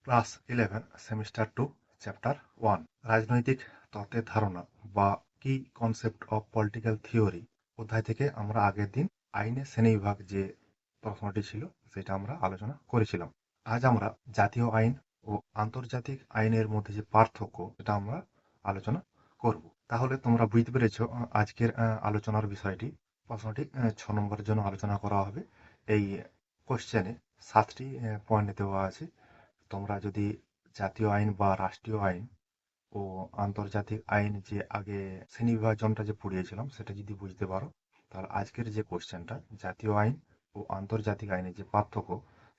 Class 11 semester 2 chapter 1 রাজনৈতিক তত্ত্বের ধারণা বা কি কনসেপ্ট অফ পলিটিক্যাল থিওরি অধ্যায় থেকে আমরা আগের দিন আইনের শ্রেণীবিভাগ যে প্রশ্নটি ছিল সেটা আমরা আলোচনা করেছিলাম। আজ আমরা জাতীয় আইন ও আন্তর্জাতিক আইনের মধ্যে যে পার্থক্য সেটা আমরা আলোচনা করব। তাহলে তোমরা বুঝতে পেরেছ আজকের আলোচনার বিষয়টি প্রশ্নটি 6 নম্বরের জন্য আলোচনা করা হবে। এই কোশ্চেনে 7টি পয়েন্ট দেওয়া আছে। তোমরা যদি জাতীয় আইন বা রাষ্ট্রীয় আইন ও আন্তর্জাতিক আইন যে আগে শ্রেণীবিভাজনটা যে পড়িয়েছিলাম সেটা যদি বুঝতে পারো, তাহলে আজকের যে কোশ্চেনটা জাতীয় আইন ও আন্তর্জাতিক আইনের যে পার্থক্য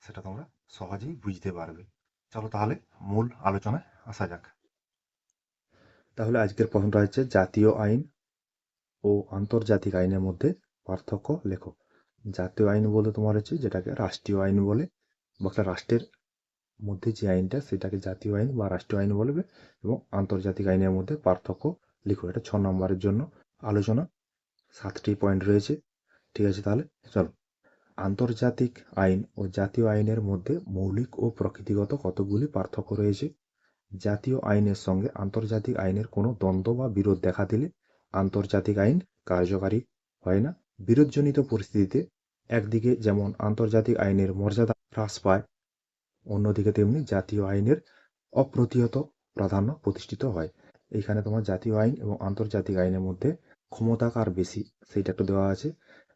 সেটা তোমরা সহজেই বুঝতে পারবে। চলো তাহলে মূল আলোচনায় আসা যাক। তাহলে আজকের প্রশ্নটা হচ্ছে জাতীয় আইন ও আন্তর্জাতিক আইনের মধ্যে পার্থক্য লেখো। জাতীয় আইন বলতে তোমার হচ্ছে যেটাকে রাষ্ট্রীয় আইন বলে, বা একটা রাষ্ট্রের মধ্যে যে আইনটা সেটাকে জাতীয় আইন বা রাষ্ট্রীয় আইন বলবে, এবং আন্তর্জাতিক আইনের মধ্যে পার্থক্য লিখো। এটা 6 নম্বরের জন্য আলোচনা, 7টি পয়েন্ট রয়েছে। ঠিক আছে, তাহলে চলো। আন্তর্জাতিক আইন ও জাতীয় আইনের মধ্যে মৌলিক ও প্রকৃতিগত কতগুলি পার্থক্য রয়েছে। জাতীয় আইনের সঙ্গে আন্তর্জাতিক আইনের কোনো দ্বন্দ্ব বা বিরোধ দেখা দিলে আন্তর্জাতিক আইন কার্যকারী হয় না। বিরোধজনিত পরিস্থিতিতে একদিকে যেমন আন্তর্জাতিক আইনের মর্যাদা হ্রাস পায়, অন্যদিকে তেমনি জাতীয় আইনের অপ্রতিহত প্রাধান্য প্রতিষ্ঠিত হয়। এইখানে তোমার জাতীয় আইন এবং আন্তর্জাতিক আইনের মধ্যে ক্ষমতা কার বেশি সেইটা একটু দেওয়া আছে।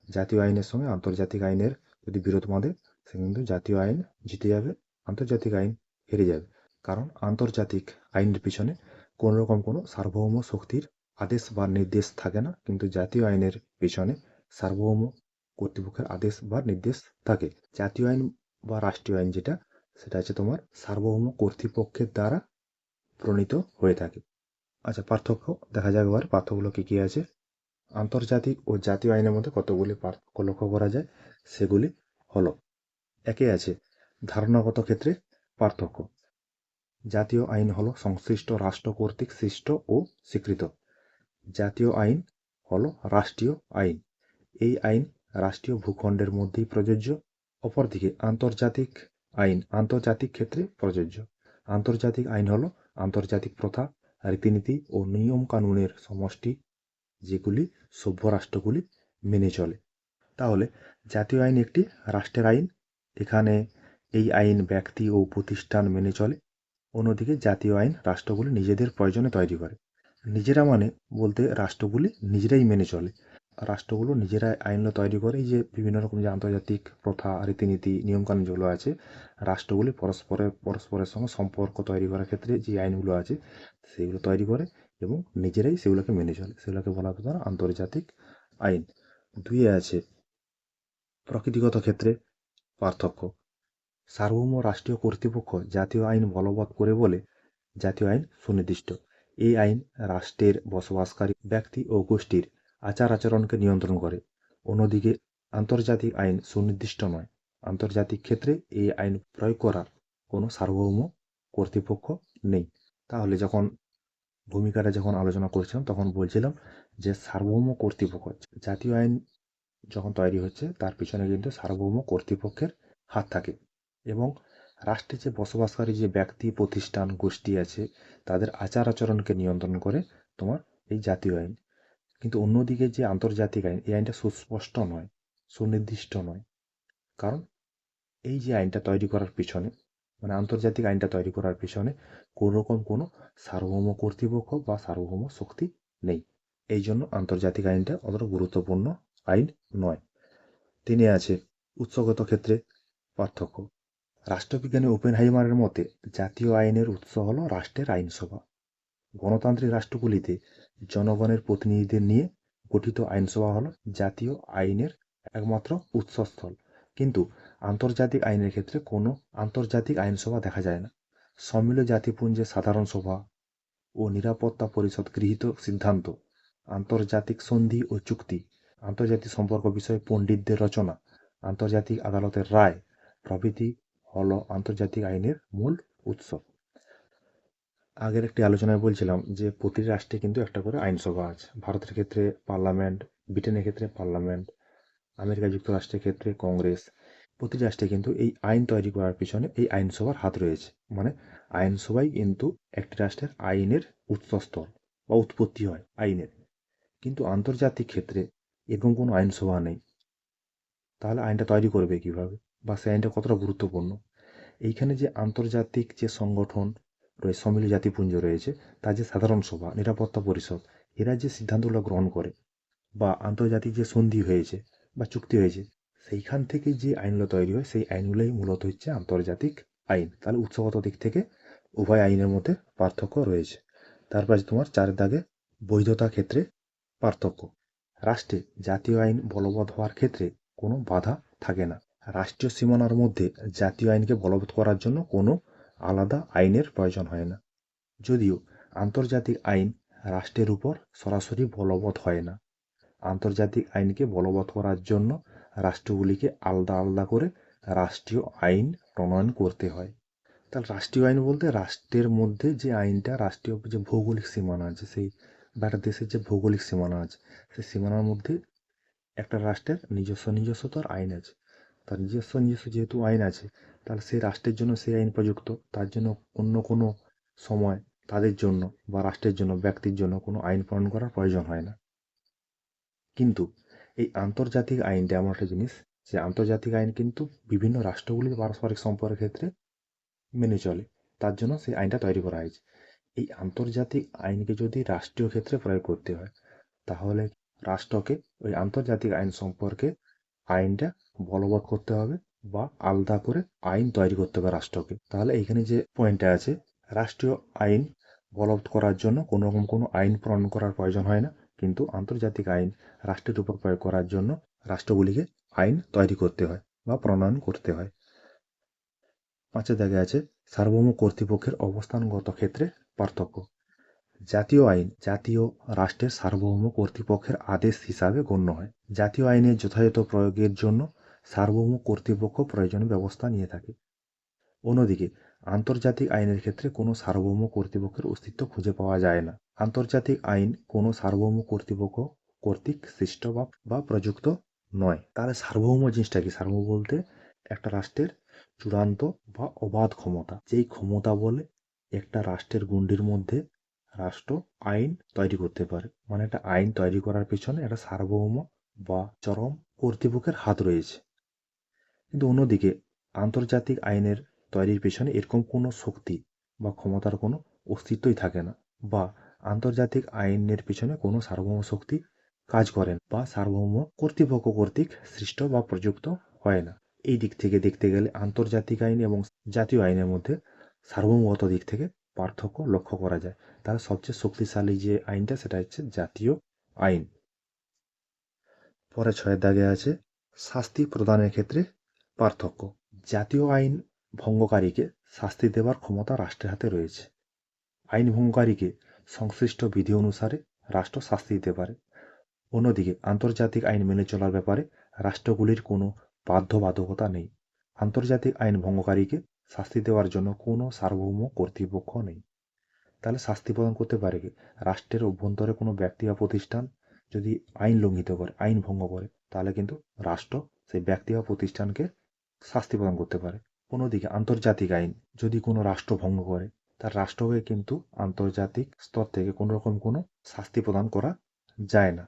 জাতীয় আইনের সঙ্গে আন্তর্জাতিক আইনের যদি বিরোধ বাঁধে সে কিন্তু জাতীয় আইন জিতে যাবে, আন্তর্জাতিক আইন হেরে যাবে। কারণ আন্তর্জাতিক আইনের পিছনে কোনো রকম কোনো সার্বভৌম শক্তির আদেশ বা নির্দেশ থাকে না, কিন্তু জাতীয় আইনের পিছনে সার্বভৌম কর্তৃপক্ষের আদেশ বা নির্দেশ থাকে। জাতীয় আইন বা রাষ্ট্রীয় আইন যেটা, সেটা হচ্ছে তোমার সার্বভৌম কর্তৃপক্ষের দ্বারা প্রণীত হয়ে থাকে। আচ্ছা, পার্থক্য দেখা যাক এবার পার্থক্যগুলো কী কী আছে। আন্তর্জাতিক ও জাতীয় আইনের মধ্যে কতগুলি পার্থক্য লক্ষ্য করা যায় সেগুলি হলো, একে আছে ধারণাগত ক্ষেত্রে পার্থক্য। জাতীয় আইন হলো সংশ্লিষ্ট রাষ্ট্র কর্তৃক সৃষ্ট ও স্বীকৃত। জাতীয় আইন হলো রাষ্ট্রীয় আইন। এই আইন রাষ্ট্রীয় ভূখণ্ডের মধ্যেই প্রযোজ্য। অপরদিকে আন্তর্জাতিক আইন আন্তর্জাতিক ক্ষেত্রে প্রযোজ্য। আন্তর্জাতিক আইন হলো আন্তর্জাতিক প্রথা, রীতিনীতি ও নিয়ম কানুনের সমষ্টি, যেগুলি সভ্য রাষ্ট্রগুলি মেনে চলে। তাহলে জাতীয় আইন একটি রাষ্ট্রের আইন, এখানে এই আইন ব্যক্তি ও প্রতিষ্ঠান মেনে চলে। অন্যদিকে জাতীয় আইন রাষ্ট্রগুলি নিজেদের প্রয়োজনে তৈরি করে। নিজেরা মানে বলতে রাষ্ট্রগুলি নিজেরাই মেনে চলে, রাষ্ট্রগুলো নিজেরাই আইনগুলো তৈরি করে। এই যে বিভিন্ন রকম যে আন্তর্জাতিক প্রথা, রীতিনীতি, নিয়মকানুন যেগুলো আছে, রাষ্ট্রগুলি পরস্পরের সঙ্গে সম্পর্ক তৈরি করার ক্ষেত্রে যে আইনগুলো আছে সেগুলো তৈরি করে এবং নিজেরাই সেগুলোকে মেনে চলে, সেগুলোকে বলা হতে পারে আন্তর্জাতিক আইন। দুইয়ে আছে প্রকৃতিগত ক্ষেত্রে পার্থক্য। সার্বভৌম রাষ্ট্রীয় কর্তৃপক্ষ জাতীয় আইন বলবৎ করে বলে জাতীয় আইন সুনির্দিষ্ট। এই আইন রাষ্ট্রের বসবাসকারী ব্যক্তি ও গোষ্ঠীর আচার আচরণকে নিয়ন্ত্রণ করে। অন্যদিকে আন্তর্জাতিক আইন সুনির্দিষ্ট নয়। আন্তর্জাতিক ক্ষেত্রে এই আইন প্রয়োগ করার কোনো সার্বভৌম কর্তৃপক্ষ নেই। তাহলে ভূমিকাটা যখন আলোচনা করছিলাম তখন বলছিলাম যে সার্বভৌম কর্তৃপক্ষ, জাতীয় আইন যখন তৈরি হচ্ছে তার পিছনে কিন্তু সার্বভৌম কর্তৃপক্ষের হাত থাকে, এবং রাষ্ট্রে যে বসবাসকারী যে ব্যক্তি, প্রতিষ্ঠান, গোষ্ঠী আছে তাদের আচার আচরণকে নিয়ন্ত্রণ করে তোমার এই জাতীয় আইন। কিন্তু অন্যদিকে যে আন্তর্জাতিক আইন, এই আইনটা সুস্পষ্ট নয়, সুনির্দিষ্ট নয়। কারণ এই যে আইনটা তৈরি করার পিছনে, মানে আন্তর্জাতিক আইনটা তৈরি করার পিছনে কোনো রকম কোনো সার্বভৌম কর্তৃপক্ষ বা সার্বভৌম শক্তি নেই। এই জন্য আন্তর্জাতিক আইনটা অতটা গুরুত্বপূর্ণ আইন নয়। তিনি আছে উৎসগত ক্ষেত্রে পার্থক্য। রাষ্ট্রবিজ্ঞানী ওপেনহাইমারের মতে জাতীয় আইনের উৎস হল রাষ্ট্রের আইনসভা। গণতান্ত্রিক রাষ্ট্রগুলিতে জনগণের প্রতিনিধিদের নিয়ে গঠিত আইনসভা হল জাতীয় আইনের একমাত্র উৎসস্থল। কিন্তু আন্তর্জাতিক আইনের ক্ষেত্রে কোনো আন্তর্জাতিক আইনসভা দেখা যায় না। সম্মিলিত জাতিপুঞ্জের সাধারণ সভা ও নিরাপত্তা পরিষদ গৃহীত সিদ্ধান্ত, আন্তর্জাতিক সন্ধি ও চুক্তি, আন্তর্জাতিক সম্পর্ক বিষয়ে পণ্ডিতদের রচনা, আন্তর্জাতিক আদালতের রায় প্রভৃতি হল আন্তর্জাতিক আইনের মূল উৎস। আগের একটি আলোচনায় বলছিলাম যে প্রতিটি রাষ্ট্রে কিন্তু একটা করে আইনসভা আছে। ভারতের ক্ষেত্রে পার্লামেন্ট, ব্রিটেনের ক্ষেত্রে পার্লামেন্ট, আমেরিকা যুক্তরাষ্ট্রের ক্ষেত্রে কংগ্রেস। প্রতিটি রাষ্ট্রে কিন্তু এই আইন তৈরি করার পিছনে এই আইনসভার হাত রয়েছে। মানে আইনসভাই কিন্তু একটি রাষ্ট্রের আইনের উৎসস্থল বা উৎপত্তি হয় আইনের। কিন্তু আন্তর্জাতিক ক্ষেত্রে এরকম কোনো আইনসভা নেই। তাহলে আইনটা তৈরি করবে কিভাবে, বা সেই আইনটা কতটা গুরুত্বপূর্ণ? এইখানে যে আন্তর্জাতিক যে সংগঠন রয়েছে, সম্মিলিত জাতিপুঞ্জ রয়েছে, তার যে সাধারণ সভা, নিরাপত্তা পরিষদ, এরা যে সিদ্ধান্তগুলো গ্রহণ করে, বা আন্তর্জাতিক যে সন্ধি হয়েছে বা চুক্তি হয়েছে, সেইখান থেকে যে আইনগুলো তৈরি হয়, সেই আইনগুলোই মূলত হচ্ছে আন্তর্জাতিক আইন। তাহলে উৎসগত দিক থেকে উভয় আইনের মধ্যে পার্থক্য রয়েছে। তারপর আছে তোমার 4 দাগে বৈধতা ক্ষেত্রে পার্থক্য। রাষ্ট্রে জাতীয় আইন বলবৎ হওয়ার ক্ষেত্রে কোনো বাধা থাকে না। রাষ্ট্রীয় সীমানার মধ্যে জাতীয় আইনকে বলবৎ করার জন্য কোনো আলাদা আইনের প্রয়োজন হয় না। যদিও আন্তর্জাতিক আইন রাষ্ট্রের উপর সরাসরি বলবৎ হয় না। আন্তর্জাতিক আইনকে বলবৎ করার জন্য রাষ্ট্রগুলিকে আলাদা আলাদা করে রাষ্ট্রীয় আইন প্রণয়ন করতে হয়। তাহলে রাষ্ট্রীয় আইন বলতে রাষ্ট্রের মধ্যে যে আইনটা, রাষ্ট্রীয় যে ভৌগোলিক সীমানা আছে, সেই বা একটা দেশের যে ভৌগোলিক সীমানা আছে, সেই সীমানার মধ্যে একটা রাষ্ট্রের নিজস্ব তার আইন আছে। তার নিজস্ব যেহেতু আইন আছে, তাহলে সেই রাষ্ট্রের জন্য সেই আইন প্রযুক্ত। তার জন্য অন্য কোনো সময় তাদের জন্য বা রাষ্ট্রের জন্য, ব্যক্তির জন্য কোনো আইন প্রণয়ন করার প্রয়োজন হয় না। কিন্তু এই আন্তর্জাতিক আইনটা এমন একটা জিনিস, যে আন্তর্জাতিক আইন কিন্তু বিভিন্ন রাষ্ট্রগুলির পারস্পরিক সম্পর্কের ক্ষেত্রে মেনে চলে। তার জন্য সেই আইনটা তৈরি করা হয়েছে। এই আন্তর্জাতিক আইনকে যদি রাষ্ট্রীয় ক্ষেত্রে প্রয়োগ করতে হয়, তাহলে রাষ্ট্রকে ওই আন্তর্জাতিক আইন সম্পর্কে আইনটা বলবৎ করতে হবে, বা আলাদা করে আইন তৈরি করতে হবে রাষ্ট্রকে। তাহলে এইখানে যে পয়েন্টটা আছে, রাষ্ট্রীয় আইন বলবৎ করার জন্য কোনো রকম কোনো আইন প্রণয়ন করার প্রয়োজন হয় না। কিন্তু আন্তর্জাতিক আইন রাষ্ট্রের উপর প্রয়োগ করার জন্য রাষ্ট্রগুলিকে আইন তৈরি করতে হয় বা প্রণয়ন করতে হয়। 5 জায়গায় আছে সার্বভৌম কর্তৃপক্ষের অবস্থানগত ক্ষেত্রে পার্থক্য। জাতীয় আইন জাতীয় রাষ্ট্রের সার্বভৌম কর্তৃপক্ষের আদেশ হিসাবে গণ্য হয়। জাতীয় আইনের যথাযথ প্রয়োগের জন্য সার্বভৌম কর্তৃপক্ষ প্রয়োজনীয় ব্যবস্থা নিয়ে থাকে। অন্যদিকে আন্তর্জাতিক আইনের ক্ষেত্রে কোনো সার্বভৌম কর্তৃপক্ষের অস্তিত্ব খুঁজে পাওয়া যায় না। আন্তর্জাতিক আইন কোনো সার্বভৌম কর্তৃপক্ষ কর্তৃক সৃষ্ট বা প্রযুক্ত নয়। তাহলে সার্বভৌম জিনিসটা কি? সার্বভৌম বলতে একটা রাষ্ট্রের চূড়ান্ত বা অবাধ ক্ষমতা, যেই ক্ষমতা বলে একটা রাষ্ট্রের গণ্ডির মধ্যে রাষ্ট্র আইন তৈরি করতে পারে। মানে একটা আইন তৈরি করার পিছনে একটা সার্বভৌম বা চরম কর্তৃপক্ষের হাত রয়েছে। কিন্তু অন্যদিকে আন্তর্জাতিক আইনের তৈরির পেছনে এরকম কোনো শক্তি বা ক্ষমতার কোনো অস্তিত্বই থাকে না, বা আন্তর্জাতিক আইনের পিছনে কোনো সার্বভৌম শক্তি কাজ করেন, বা সার্বভৌম কর্তৃপক্ষ কর্তৃক সৃষ্ট বা প্রযুক্ত হয় না। এই দিক থেকে দেখতে গেলে আন্তর্জাতিক আইন এবং জাতীয় আইনের মধ্যে সার্বভৌমগত দিক থেকে পার্থক্য লক্ষ্য করা যায়। তার সবচেয়ে শক্তিশালী যে আইনটা, সেটা হচ্ছে জাতীয় আইন। পরে 6 দাগে আছে শাস্তি প্রদানের ক্ষেত্রে পার্থক্য। জাতীয় আইন ভঙ্গকারীকে শাস্তি দেওয়ার ক্ষমতা রাষ্ট্রের হাতে রয়েছে। আইন ভঙ্গকারীকে সংশ্লিষ্ট বিধি অনুসারে রাষ্ট্র শাস্তি দিতে পারে। অন্যদিকে আন্তর্জাতিক আইন মেনে চলার ব্যাপারে রাষ্ট্রগুলির কোনো বাধ্যবাধকতা নেই। আন্তর্জাতিক আইন ভঙ্গকারীকে শাস্তি দেওয়ার জন্য কোনো সার্বভৌম কর্তৃপক্ষ নেই। তাহলে শাস্তি প্রদান করতে পারে কি? রাষ্ট্রের অভ্যন্তরে কোনো ব্যক্তি বা প্রতিষ্ঠান যদি আইন লঙ্ঘিত করে, আইন ভঙ্গ করে, তাহলে কিন্তু রাষ্ট্র সেই ব্যক্তি বা প্রতিষ্ঠানকে শাস্তি প্রদান করতে পারে। অন্যদিকে আন্তর্জাতিক আইন যদি কোনো রাষ্ট্র ভঙ্গ করে, তার রাষ্ট্রকে কিন্তু আন্তর্জাতিক স্তর থেকে কোনো রকম কোনো শাস্তি প্রদান করা যায় না।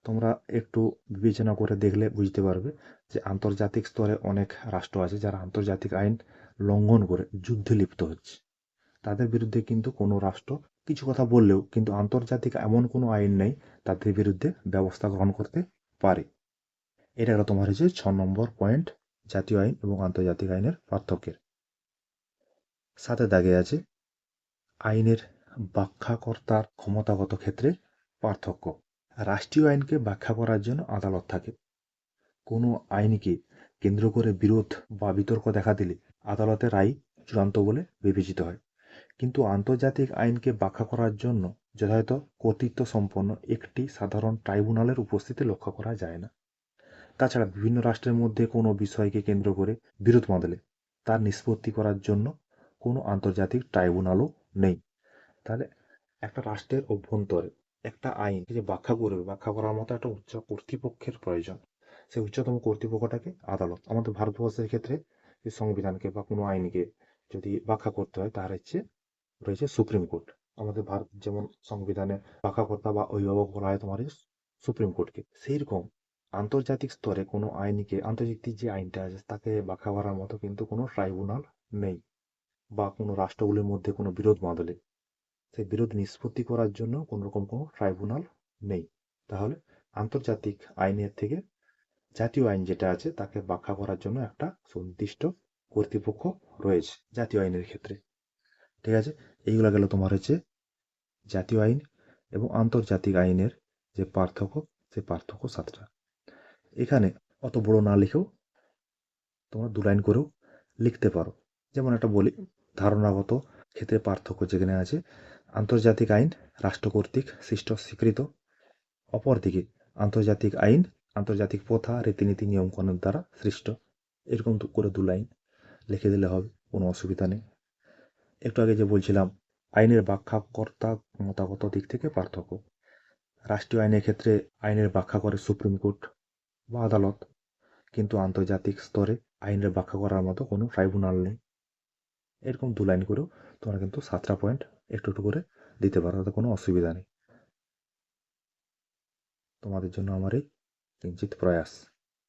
তোমরা একটু বিবেচনা করে দেখলে বুঝতে পারবে যে আন্তর্জাতিক স্তরে অনেক রাষ্ট্র আছে যারা আন্তর্জাতিক আইন লঙ্ঘন করে যুদ্ধে লিপ্ত হচ্ছে। তাদের বিরুদ্ধে কিন্তু কোনো রাষ্ট্র কিছু কথা বললেও কিন্তু আন্তর্জাতিক এমন কোনো আইন নেই তাদের বিরুদ্ধে ব্যবস্থা গ্রহণ করতে পারে। এটা হলো তোমার হচ্ছে 6 নম্বর পয়েন্ট, জাতীয় আইন এবং আন্তর্জাতিক আইনের পার্থক্যের। 7 দাগে আছে আইনের ব্যাখ্যাকর্তার ক্ষমতাগত ক্ষেত্রে পার্থক্য। রাষ্ট্রীয় আইনকে ব্যাখ্যা করার জন্য আদালত থাকে। কোনো আইনকে কেন্দ্র করে বিরোধ বা বিতর্ক দেখা দিলে আদালতের রায় চূড়ান্ত বলে বিবেচিত হয়। কিন্তু আন্তর্জাতিক আইনকে ব্যাখ্যা করার জন্য যথাযথ কর্তৃত্ব সম্পন্ন একটি সাধারণ ট্রাইব্যুনালের উপস্থিতি লক্ষ্য করা যায় না। তাছাড়া বিভিন্ন রাষ্ট্রের মধ্যে কোনো বিষয়কে কেন্দ্র করে বিরোধ বাঁধলে তার নিষ্পত্তি করার জন্য কোনো আন্তর্জাতিক ট্রাইব্যুনালও নেই। তাহলে একটা রাষ্ট্রের অভ্যন্তরে একটা আইন যে ব্যাখ্যা করবে, ব্যাখ্যা করার মতো একটা উচ্চ কর্তৃপক্ষের প্রয়োজন। সেই উচ্চতম কর্তৃপক্ষটাকে আদালত। আমাদের ভারতবর্ষের ক্ষেত্রে এই সংবিধানকে বা কোনো আইনকে যদি ব্যাখ্যা করতে হয় তার রয়েছে সুপ্রিম কোর্ট। আমাদের ভারত যেমন সংবিধানে ব্যাখ্যাকর্তা বা অভিভাবক বলা হয় তোমার সুপ্রিম কোর্টকে, সেই রকম আন্তর্জাতিক স্তরে কোনো আইনকে, আন্তর্জাতিক যে আইনটা আছে তাকে ব্যাখ্যা করার মতো কিন্তু কোনো ট্রাইব্যুনাল নেই, বা কোনো রাষ্ট্রগুলির মধ্যে কোনো বিরোধ বাঁধলে সেই বিরোধ নিষ্পত্তি করার জন্য কোনো রকম কোনো ট্রাইব্যুনাল নেই। তাহলে আন্তর্জাতিক আইনের থেকে জাতীয় আইন যেটা আছে তাকে ব্যাখ্যা করার জন্য একটা সুনির্দিষ্ট কর্তৃপক্ষ রয়েছে জাতীয় আইনের ক্ষেত্রে। ঠিক আছে, এইগুলো গেল তোমার জাতীয় আইন এবং আন্তর্জাতিক আইনের যে পার্থক্য, সেই পার্থক্য 7টা। এখানে অত বড় না লিখেও তোমরা 2 লাইন করেও লিখতে পারো। যেমন একটা বলি, ধারণাগত ক্ষেত্রে পার্থক্য যেখানে আছে, আন্তর্জাতিক আইন রাষ্ট্র কর্তৃক সৃষ্ট স্বীকৃত, অপরদিকে আন্তর্জাতিক আইন আন্তর্জাতিক প্রথা, রীতিনীতি, নিয়মকানুন দ্বারা সৃষ্ট। এরকম করে 2 লাইন লিখে দিলে হবে, কোনো অসুবিধা নেই। একটু আগে যে বলছিলাম আইনের ব্যাখ্যাকর্তা মতাগত দিক থেকে পার্থক্য, রাষ্ট্রীয় আইনের ক্ষেত্রে আইনের ব্যাখ্যা করে সুপ্রিম কোর্ট বা আদালত, কিন্তু আন্তর্জাতিক স্তরে আইনের ব্যাখ্যা করার মতো কোনো ট্রাইব্যুনাল নেই। এরকম 2 লাইন করেও তোমরা কিন্তু 7টা পয়েন্ট একটু একটু করে দিতে পারো, তাতে কোনো অসুবিধা নেই। তোমাদের জন্য আমার এই কিঞ্চিত প্রয়াস।